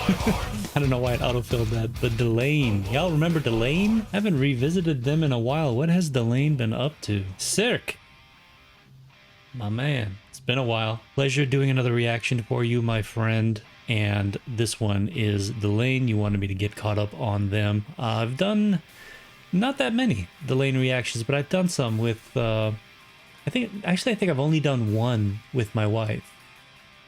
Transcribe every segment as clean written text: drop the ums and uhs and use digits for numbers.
I don't know why it autofilled that, but DELAIN. Y'all remember DELAIN? I haven't revisited them in a while. What has DELAIN been up to? Cirque! My man. It's been a while. Pleasure doing another reaction for you, my friend. And this one is DELAIN. You wanted me to get caught up on them. I've done not that many DELAIN reactions, but I've done some with, I think I've only done one with my wife.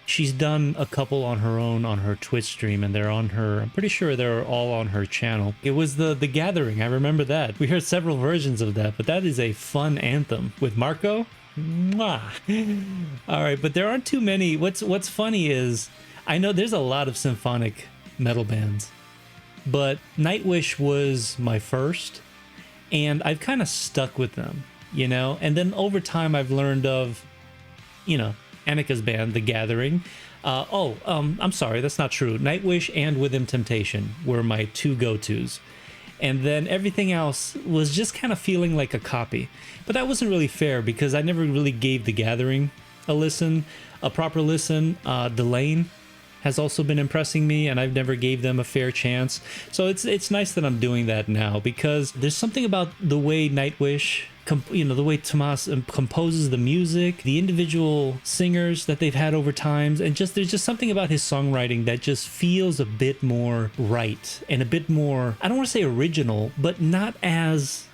She's done a couple on her own on her Twitch stream, and they're on her, I'm pretty sure they're all on her channel. It was the Gathering, I remember that. We heard several versions of that, but that is a fun anthem with Marco. Mwah. All right, but there aren't too many. What's funny is, I know there's a lot of symphonic metal bands, but Nightwish was my first, and I've kind of stuck with them, you know? And then over time, I've learned of, you know, Annika's band, The Gathering. I'm sorry, that's not true. Nightwish and With Them Temptation were my two go-tos. And then everything else was just kind of feeling like a copy. But that wasn't really fair because I never really gave The Gathering a proper listen. DELAIN has also been impressing me, and I've never gave them a fair chance. So it's nice that I'm doing that now, because there's something about the way Nightwish, the way Tomas composes the music, the individual singers that they've had over times, and there's just something about his songwriting that just feels a bit more right and a bit more, I don't want to say original, but not as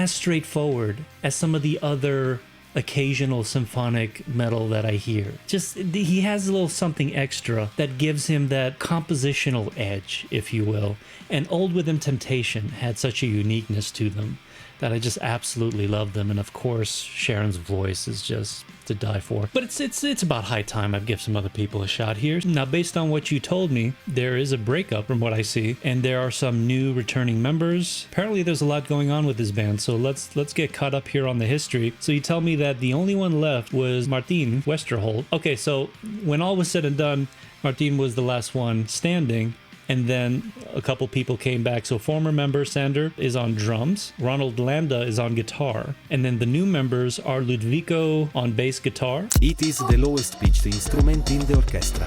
straightforward as some of the other occasional symphonic metal that I hear. Just, he has a little something extra that gives him that compositional edge, if you will. And Old With Them Temptation had such a uniqueness to them that I just absolutely love them. And of course, Sharon's voice is just to die for. But it's about high time I give some other people a shot here. Now, based on what you told me, there is a breakup from what I see, and there are some new returning members. Apparently there's a lot going on with this band, so let's get caught up here on the history. So you tell me that the only one left was Martin Westerholt. Okay, so when all was said and done, Martin was the last one standing. And then a couple people came back. So former member Sander is on drums. Ronald Landa is on guitar. And then the new members are Ludwiko on bass guitar. It is the lowest pitched instrument in the orchestra.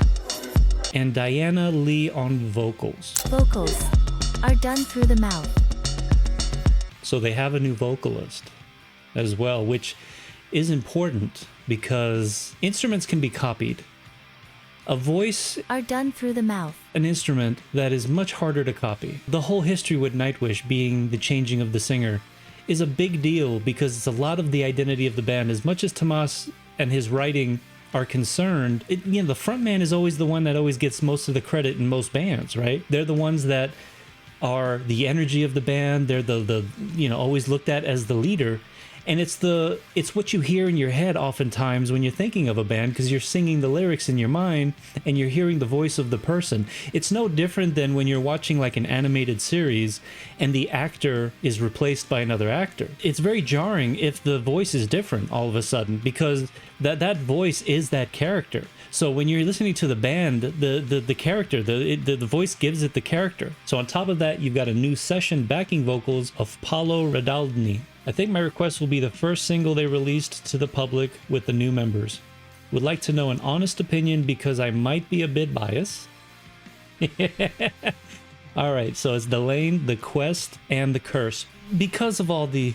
And Diana Lee on vocals. Vocals are done through the mouth. So they have a new vocalist as well, which is important because instruments can be copied. A voice are done through the mouth. An instrument that is much harder to copy. The whole history with Nightwish being the changing of the singer is a big deal because it's a lot of the identity of the band. As much as Tomas and his writing are concerned, the frontman is always the one that always gets most of the credit in most bands, right? They're the ones that are the energy of the band. They're the always looked at as the leader. And it's what you hear in your head oftentimes when you're thinking of a band, because you're singing the lyrics in your mind and you're hearing the voice of the person. It's no different than when you're watching like an animated series and the actor is replaced by another actor. It's very jarring if the voice is different all of a sudden, because that voice is that character. So when you're listening to the band, the character, the voice gives it the character. So on top of that, you've got a new session backing vocals of Paolo Radaldni. I think my request will be the first single they released to the public with the new members. Would like to know an honest opinion because I might be a bit biased. All right, so it's DELAIN, The Quest, and The Curse. Because of all the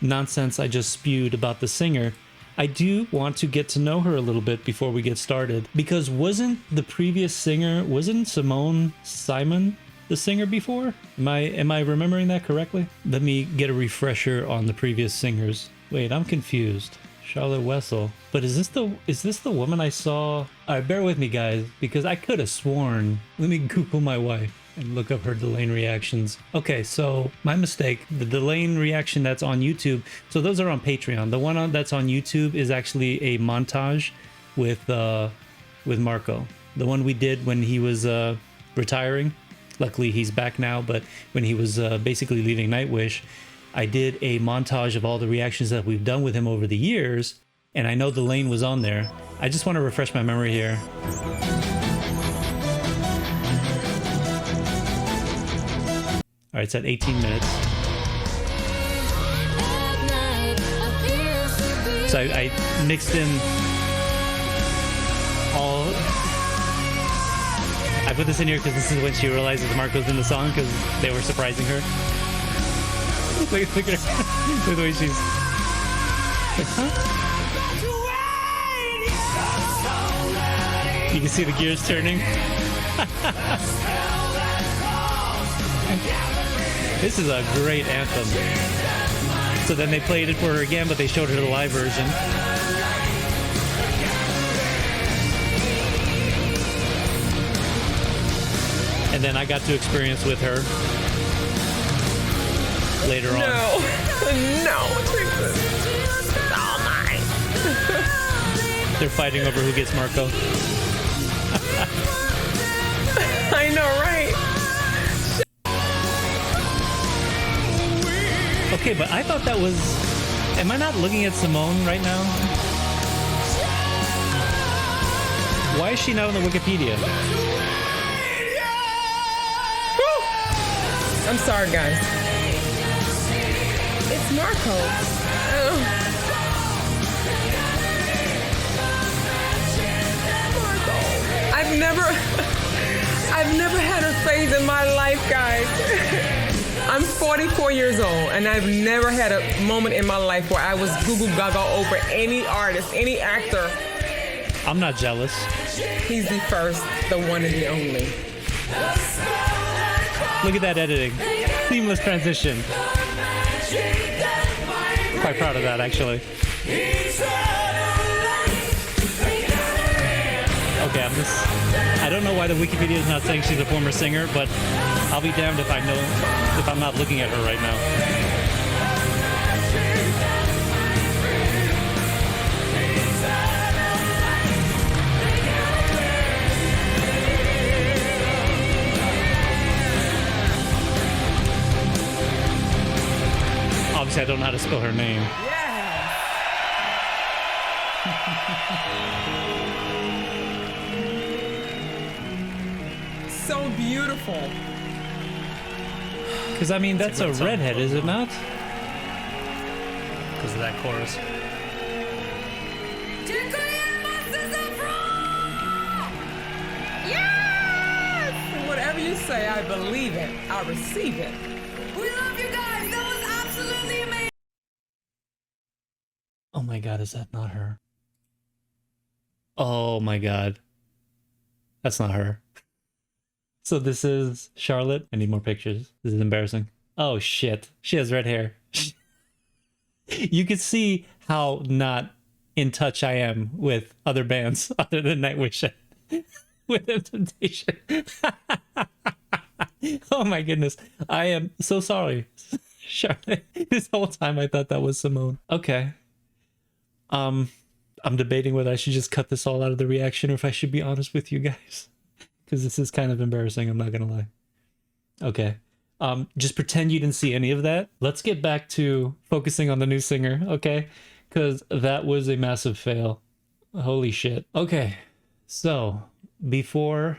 nonsense I just spewed about the singer, I do want to get to know her a little bit before we get started. Because wasn't the previous singer, wasn't Simon the singer before? Am I remembering that correctly? Let me get a refresher on the previous singers. Wait, I'm confused. Charlotte Wessel. But is this the woman I saw? All right, bear with me, guys, because I could have sworn. Let me Google my wife and look up her DELAIN reactions. Okay, so my mistake. The DELAIN reaction that's on YouTube. So those are on Patreon. The one that's on YouTube is actually a montage with Marco. The one we did when he was retiring. Luckily, he's back now, but when he was basically leaving Nightwish, I did a montage of all the reactions that we've done with him over the years, and I know DELAIN was on there. I just want to refresh my memory here. All right, it's at 18 minutes. So I mixed in all... I've put this in here because this is when she realizes Marco's in the song because they were surprising her. Look at her. Look at the way she's... Like, huh? You can see the gears turning. This is a great anthem. So then they played it for her again, but they showed her the live version. And then I got to experience with her later on. No, Jesus. Oh my. They're fighting over who gets Marco. I know, right? Okay, but I thought that was... Am I not looking at Simone right now? Why is she not on the Wikipedia? I'm sorry, guys. It's Marco. I've never had a phase in my life, guys. I'm 44 years old, and I've never had a moment in my life where I was goo-goo gaga over any artist, any actor. I'm not jealous. He's the first, the one, and the only. Look at that editing. Seamless transition. Quite proud of that, actually. Okay, I don't know why the Wikipedia is not saying she's a former singer, but I'll be damned if I'm not looking at her right now. Obviously, I don't know how to spell her name. So beautiful. Because, I mean, that's a redhead, is it not? Because of that chorus. Yes! Whatever you say, I believe it. I receive it. We love you guys. That was absolutely amazing. Oh my god, is that not her? Oh my god. That's not her. So this is Charlotte. I need more pictures. This is embarrassing. Oh shit. She has red hair. You can see how not in touch I am with other bands other than Nightwish with Temptation. Oh my goodness. I am so sorry, Charlotte. This whole time I thought that was Simone. Okay. I'm debating whether I should just cut this all out of the reaction or if I should be honest with you guys. Because this is kind of embarrassing, I'm not gonna lie. Okay. Just pretend you didn't see any of that. Let's get back to focusing on the new singer, okay? Because that was a massive fail. Holy shit. Okay, so before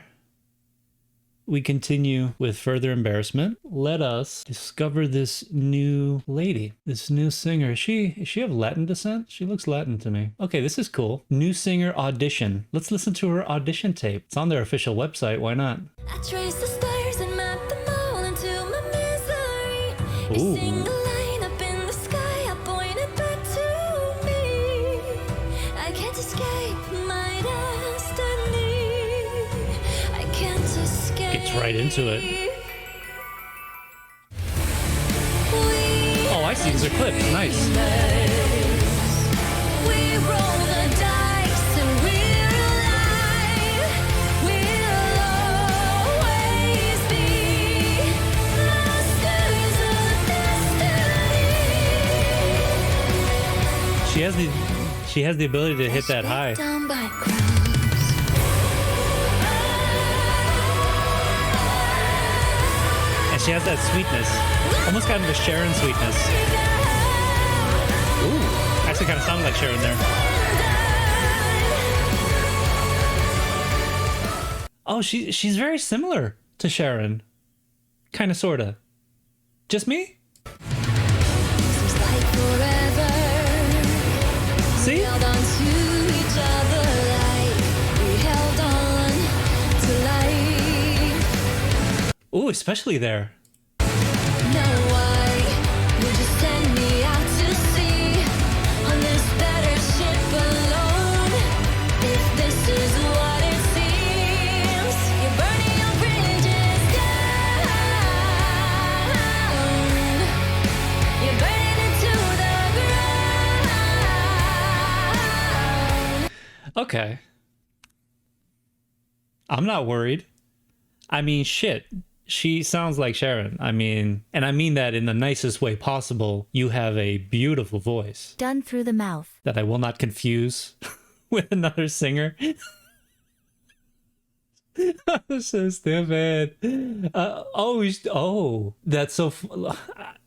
we continue with further embarrassment, let us discover this new lady, this new singer. Is she of Latin descent? She looks Latin to me. Okay, this is cool. New singer audition. Let's listen to her audition tape. It's on their official website. Why not? I trace the stars and map them all into my misery. Ooh. A single line up in the sky, I point it back to me. I can't escape my destiny. I can't escape. Gets right into it. Oh, I see. These are clips. Nice. We roll the dice and we're alive. We'll always be masters of destiny. She has the ability to hit that high. Down by crowns. And she has that sweetness. Almost kind of a Sharon sweetness. Ooh. Actually kind of sounded like Sharon there. Oh, she's very similar to Sharon. Kind of, sort of. Just me? Seems like forever. See? Held on to each other like we held on to life. especially there. No, why would you send me out to sea on this battered ship alone? If this is what it seems, you're burning your bridges down. You're burning into the ground. Okay. I'm not worried. I mean, shit. She sounds like Sharon. I mean, and I mean that in the nicest way possible. You have a beautiful voice Done through the mouth. that I will not confuse with another singer. So stupid. That's so.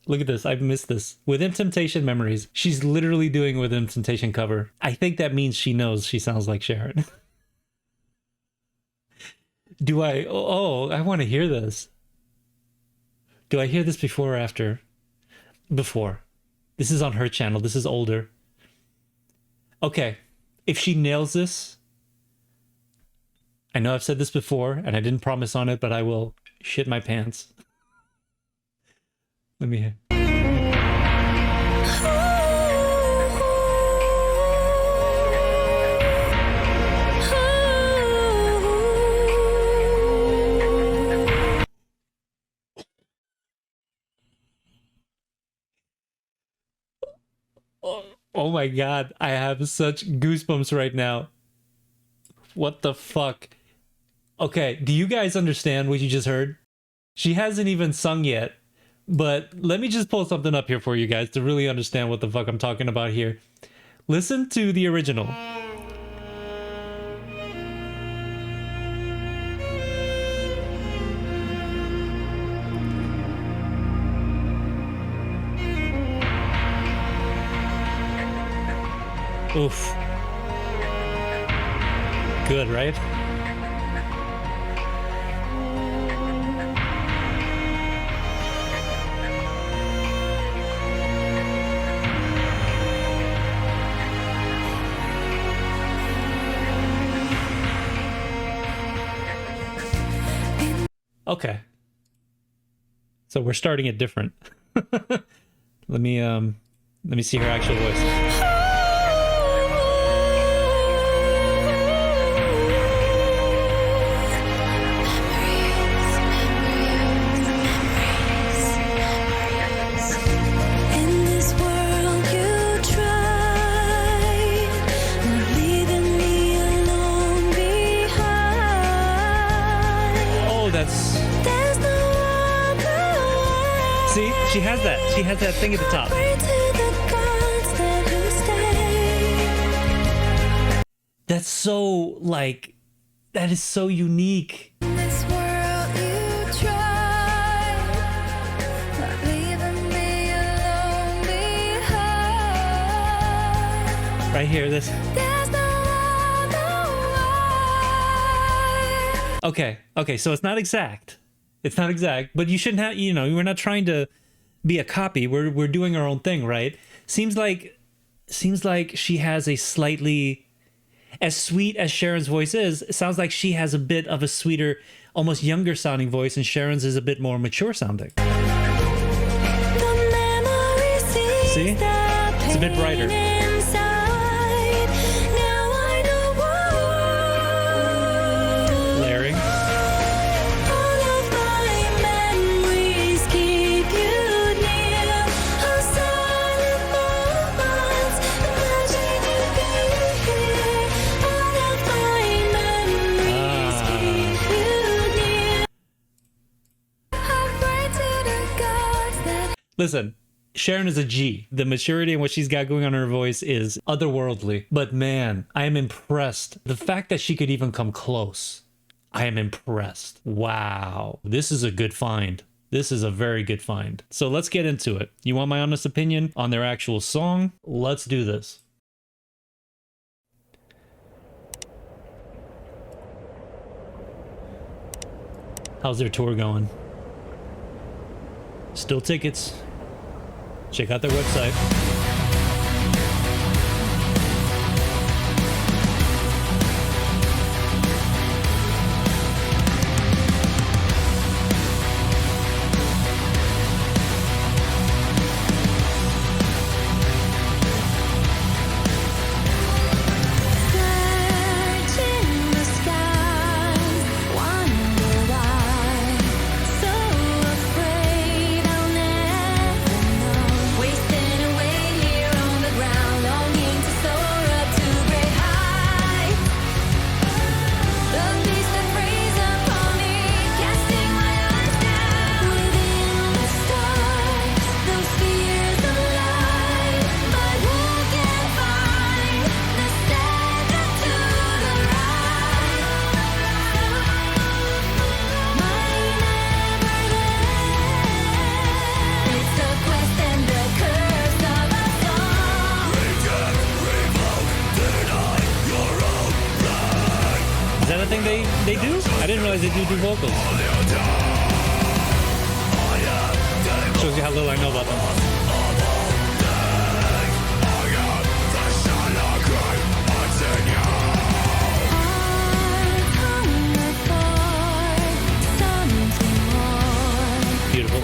Look at this. I've missed this. Within Temptation Memories. She's literally doing Within Temptation cover. I think that means she knows she sounds like Sharon. Do I? I want to hear this. Do I hear this before or after? Before. This is on her channel. This is older. Okay. If she nails this, I know I've said this before and I didn't promise on it, but I will shit my pants. Let me hear. Oh my god, I have such goosebumps right now. What the fuck? Okay, do you guys understand what you just heard? She hasn't even sung yet, but let me just pull something up here for you guys to really understand what the fuck I'm talking about here. Listen to the original. Oof. Good, right? Okay. So we're starting it different. Let me see her actual voice. See, she has that. She has that thing at the top. That's so, like, that is so unique. Right here, this. Okay, so it's not exact. It's not exact, but you shouldn't have, we're not trying to be a copy. We're doing our own thing, right? Seems like she has a slightly, as sweet as Sharon's voice is, it sounds like she has a bit of a sweeter, almost younger sounding voice, and Sharon's is a bit more mature sounding. See? It's a bit brighter. Layering. Listen, Sharon is a G. The maturity and what she's got going on in her voice is otherworldly. But man, I am impressed. The fact that she could even come close, I am impressed. Wow. This is a good find. This is a very good find. So let's get into it. You want my honest opinion on their actual song? Let's do this. How's their tour going? Still tickets. Check out their website. They do? I didn't realize they do vocals. Shows you how little I know about them. Beautiful.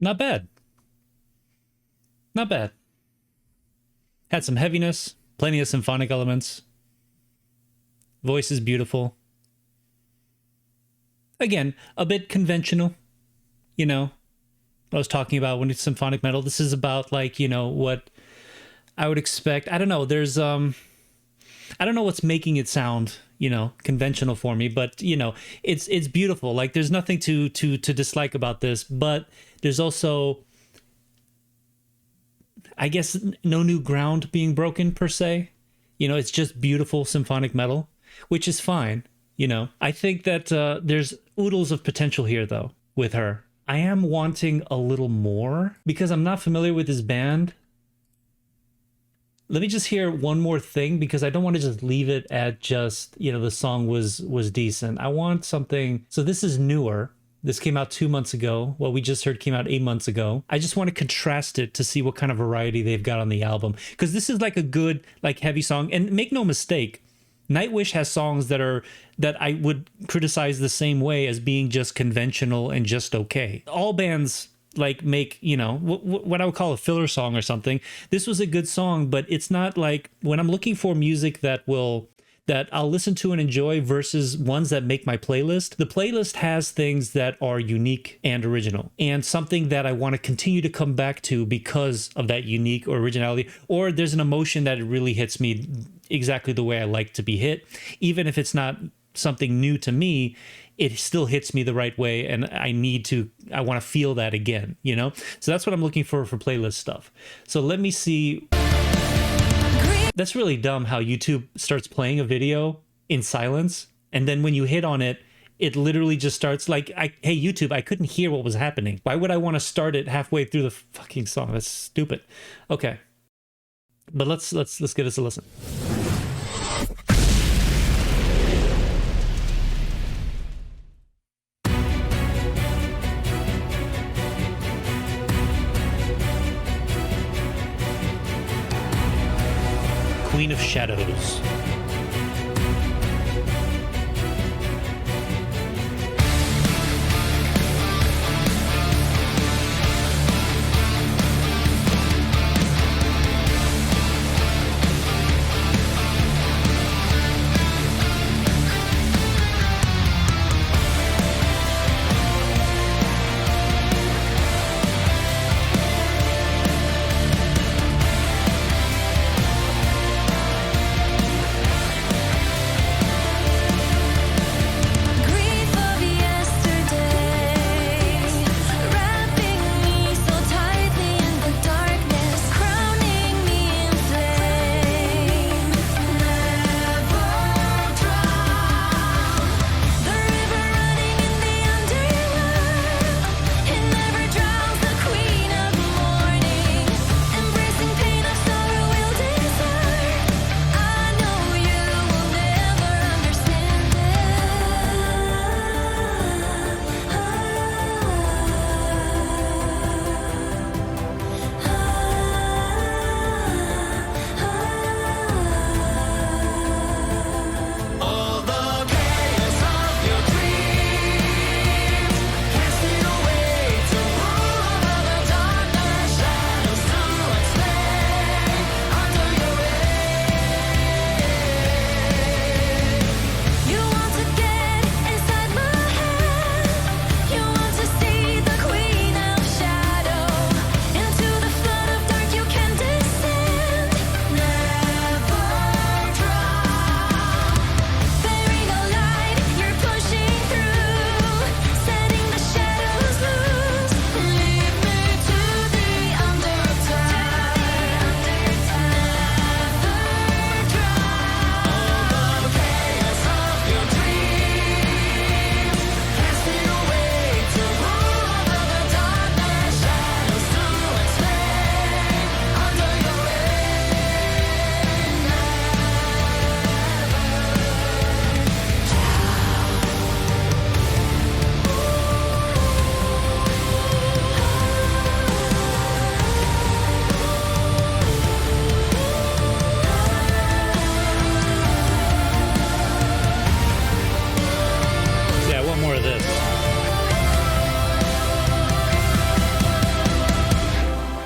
Not bad. Not bad. Had some heaviness, plenty of symphonic elements. Voice is beautiful. Again, a bit conventional. You know, I was talking about when it's symphonic metal. This is about, like, you know, what I would expect. I don't know. There's, I don't know what's making it sound, you know, conventional for me, but, you know, it's beautiful. Like, there's nothing to dislike about this, but there's also, I guess, no new ground being broken per se. You know, it's just beautiful symphonic metal, which is fine. You know, I think that there's oodles of potential here, though, with her. I am wanting a little more because I'm not familiar with this band. Let me just hear one more thing, because I don't want to just leave it at just, you know, the song was decent. I want something. So this is newer. This came out 2 months ago. What we just heard came out 8 months ago. I just want to contrast it to see what kind of variety they've got on the album. Because this is like a good, like heavy song. And make no mistake, Nightwish has songs that I would criticize the same way as being just conventional and just okay. All bands like make, you know, what I would call a filler song or something. This was a good song, but it's not like when I'm looking for music that I'll listen to and enjoy versus ones that make my playlist. The playlist has things that are unique and original and something that I want to continue to come back to because of that unique or originality, or there's an emotion that really hits me exactly the way I like to be hit. Even if it's not something new to me, it still hits me the right way and I want to feel that again, you know? So that's what I'm looking for playlist stuff. So let me see. That's really dumb how YouTube starts playing a video in silence. And then when you hit on it, it literally just starts like, hey, YouTube, I couldn't hear what was happening. Why would I want to start it halfway through the fucking song? That's stupid. Okay. But let's give this a listen. Queen of Shadows.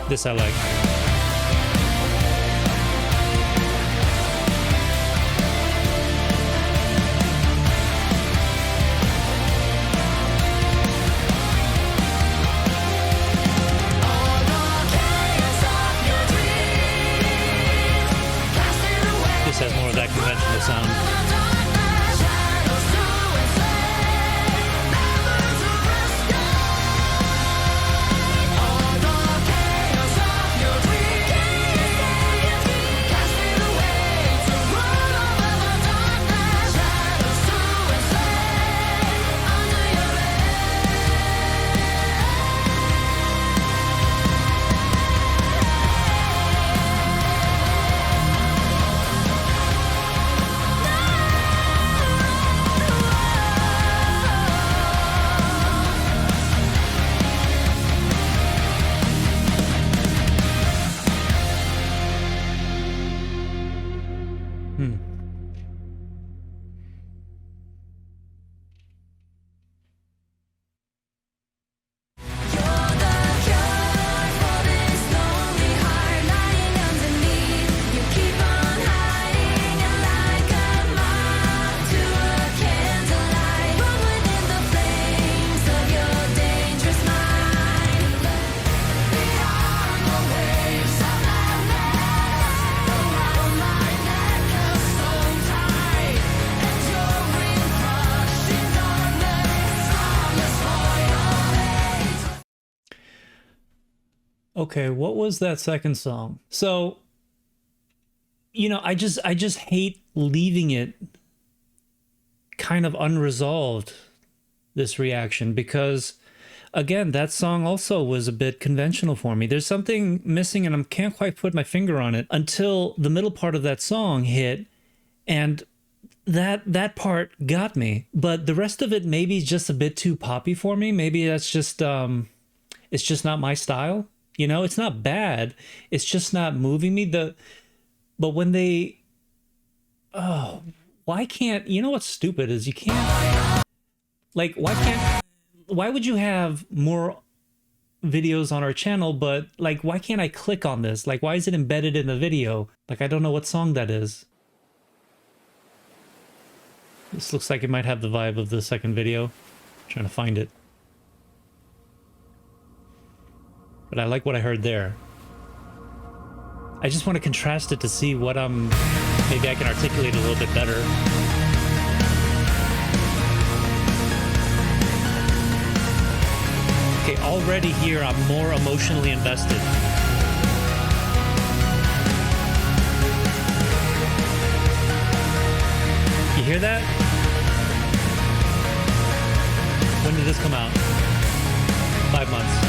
This I like. This has more of that conventional sound. Okay, what was that second song? So, I just hate leaving it kind of unresolved, this reaction, because again, that song also was a bit conventional for me. There's something missing and I can't quite put my finger on it until the middle part of that song hit, and that part got me. But the rest of it maybe is just a bit too poppy for me. Maybe that's just it's just not my style. It's not bad. It's just not moving me. But when they why can't, what's stupid is you can't, like, why would you have more videos on our channel, but like, why can't I click on this? Like, why is it embedded in the video? Like, I don't know what song that is. This looks like it might have the vibe of the second video. I'm trying to find it. But I like what I heard there. I just want to contrast it to see what maybe I can articulate a little bit better. Okay, already here I'm more emotionally invested. You hear that? When did this come out? 5 months.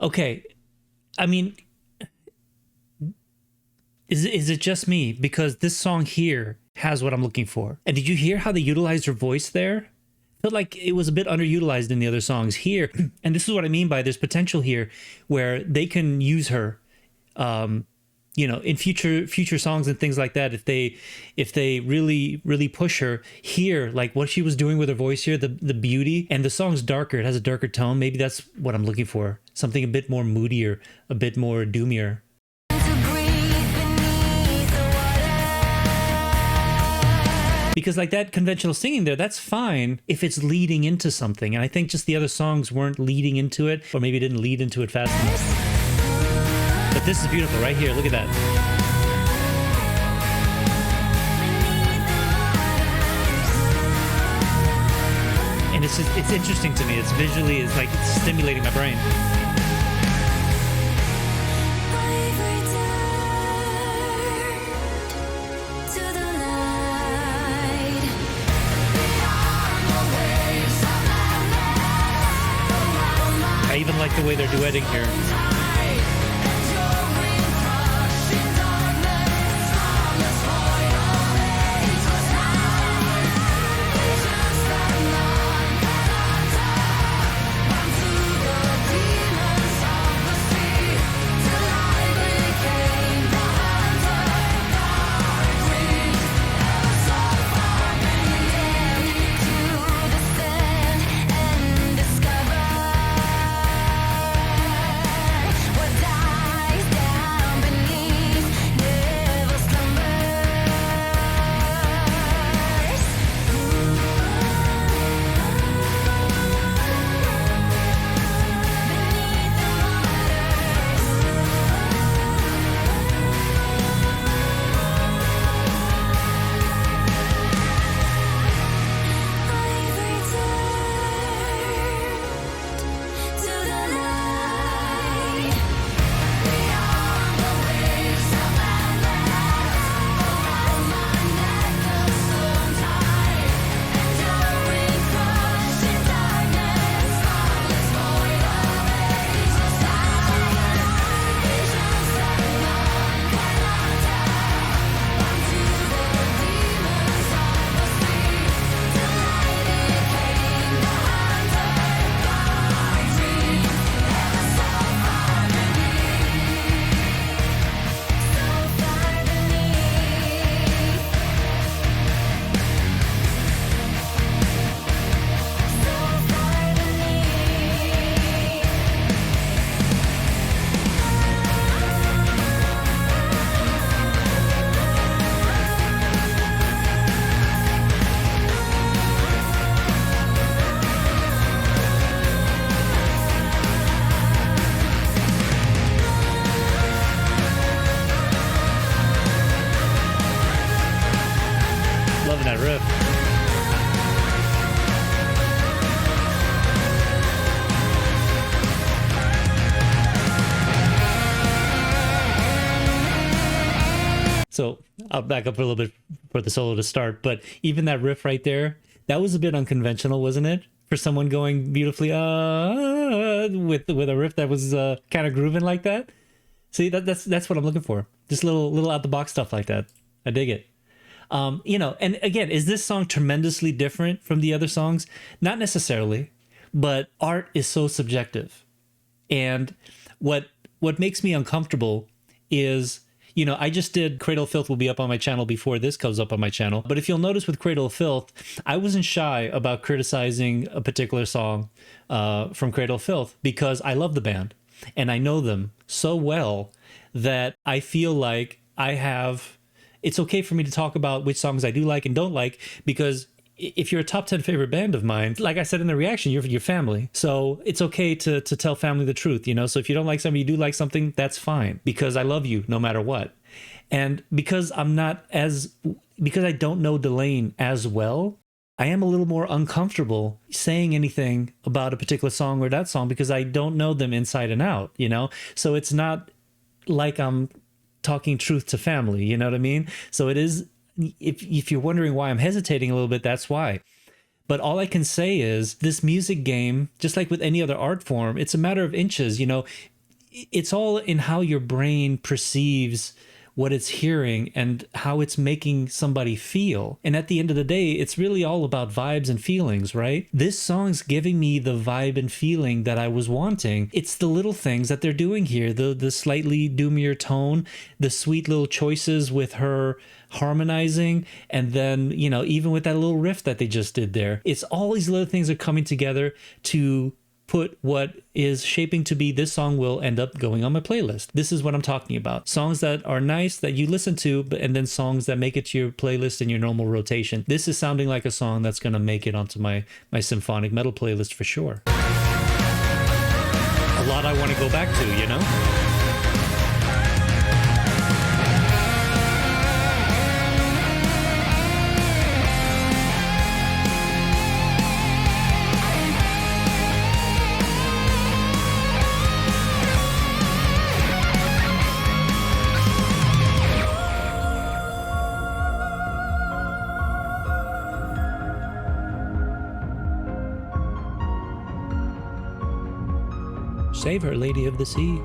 Okay, I mean, is it just me? Because this song here has what I'm looking for. And did you hear how they utilized her voice there? Felt like it was a bit underutilized in the other songs here. And this is what I mean by there's potential here where they can use her, in future songs and things like that. If they really push her here, like what she was doing with her voice here, the beauty, and the song's darker, it has a darker tone. Maybe that's what I'm looking for. Something a bit more moodier, a bit more doomier. Because like that conventional singing there, that's fine if it's leading into something. And I think just the other songs weren't leading into it, or maybe didn't lead into it fast enough. But this is beautiful right here. Look at that. And it's interesting to me. It's visually, it's like it's stimulating my brain. I even like the way they're duetting here. So I'll back up a little bit for the solo to start, but even that riff right there, that was a bit unconventional, wasn't it? For someone going beautifully with a riff that was kind of grooving like that. See, that's what I'm looking for. Just little out the box stuff like that. I dig it. And again, is this song tremendously different from the other songs? Not necessarily, but art is so subjective. And what makes me uncomfortable is, I just did Cradle of Filth will be up on my channel before this comes up on my channel. But if you'll notice with Cradle of Filth, I wasn't shy about criticizing a particular song from Cradle of Filth because I love the band and I know them so well that I feel like it's okay for me to talk about which songs I do like and don't like, because if you're a top 10 favorite band of mine, like I said in the reaction, you're family. So it's okay to tell family the truth, So if you don't like something, you do like something, that's fine, because I love you no matter what. And because I don't know DELAIN as well, I am a little more uncomfortable saying anything about a particular song or that song because I don't know them inside and out, So it's not like I'm talking truth to family, you know what I mean? So it is, if you're wondering why I'm hesitating a little bit, that's why. But all I can say is this music game, just like with any other art form, it's a matter of inches, It's all in how your brain perceives what it's hearing and how it's making somebody feel. And at the end of the day, it's really all about vibes and feelings, right? This song's giving me the vibe and feeling that I was wanting. It's the little things that they're doing here, the slightly doomier tone, the sweet little choices with her harmonizing, and then, even with that little riff that they just did there. It's all these little things are coming together to put what is shaping to be this song will end up going on my playlist. This is what I'm talking about. Songs that are nice that you listen to, and then songs that make it to your playlist in your normal rotation. This is sounding like a song that's going to make it onto my symphonic metal playlist for sure. A lot I want to go back to, Save her, Lady of the Sea.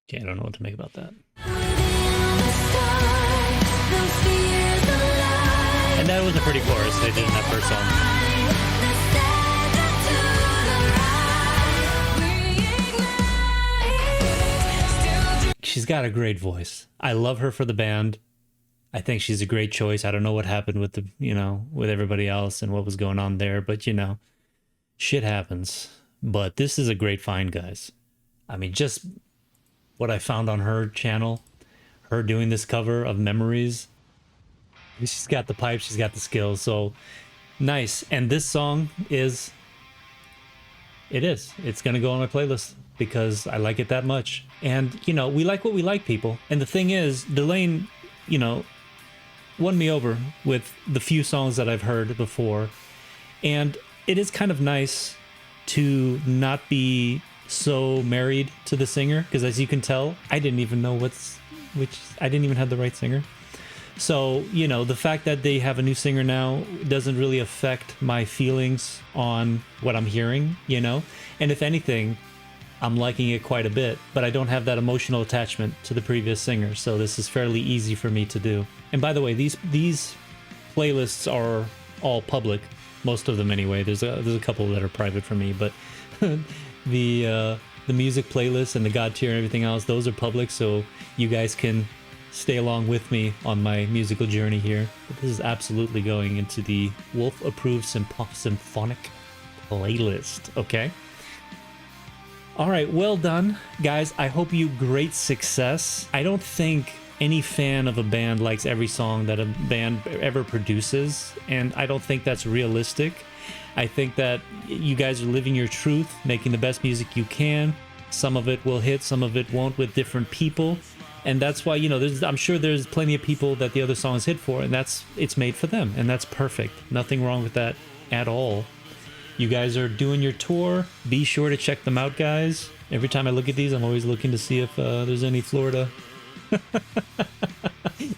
Okay, I don't know what to make about that. And that was a pretty chorus they did in that first song. She's got a great voice. I love her for the band. I think she's a great choice. I don't know what happened with with everybody else and what was going on there, but shit happens. But this is a great find, guys. I mean, just what I found on her channel, her doing this cover of Memories. She's got the pipe, she's got the skills, so nice. And this song it's gonna go on my playlist because I like it that much. And we like what we like, people. And the thing is, DELAIN won me over with the few songs that I've heard before, and it is kind of nice to not be so married to the singer, because as you can tell, I didn't even know I didn't even have the right singer. So the fact that they have a new singer now doesn't really affect my feelings on what I'm hearing, and if anything, I'm liking it quite a bit, but I don't have that emotional attachment to the previous singer, so this is fairly easy for me to do. And by the way, these playlists are all public, most of them anyway. There's a couple that are private for me, but the music playlist and the God tier and everything else, those are public, so you guys can stay along with me on my musical journey here. But this is absolutely going into the Wolf approved symphonic playlist, okay? All right, well done, guys. I hope you great success. I don't think any fan of a band likes every song that a band ever produces, and I don't think that's realistic. I think that you guys are living your truth, making the best music you can. Some of it will hit, some of it won't with different people. And that's why, you know, I'm sure there's plenty of people that the other songs hit for, and it's made for them, and that's perfect. Nothing wrong with that at all. You guys are doing your tour. Be sure to check them out, guys. Every time I look at these, I'm always looking to see if there's any Florida.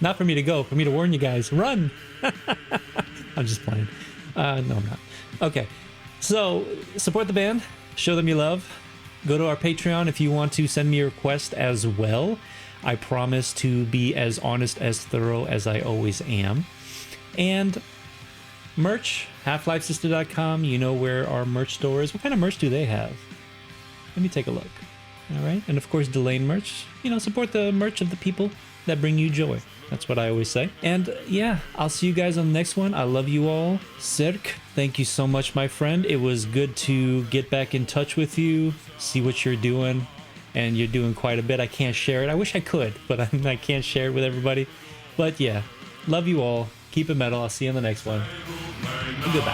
Not for me to go, for me to warn you guys. Run! I'm just playing. No, I'm not. Okay, so support the band. Show them your love. Go to our Patreon if you want to send me a request as well. I promise to be as honest, as thorough as I always am. And merch, HalfLifeSistah.com. You know where our merch store is. What kind of merch do they have? Let me take a look. All right. And of course, DELAIN merch. You know, support the merch of the people that bring you joy. That's what I always say. And yeah, I'll see you guys on the next one. I love you all. Cirque, thank you so much, my friend. It was good to get back in touch with you, see what you're doing. And you're doing quite a bit. I can't share it. I wish I could, but I can't share it with everybody. But yeah, love you all. Keep it metal. I'll see you in the next one. And goodbye.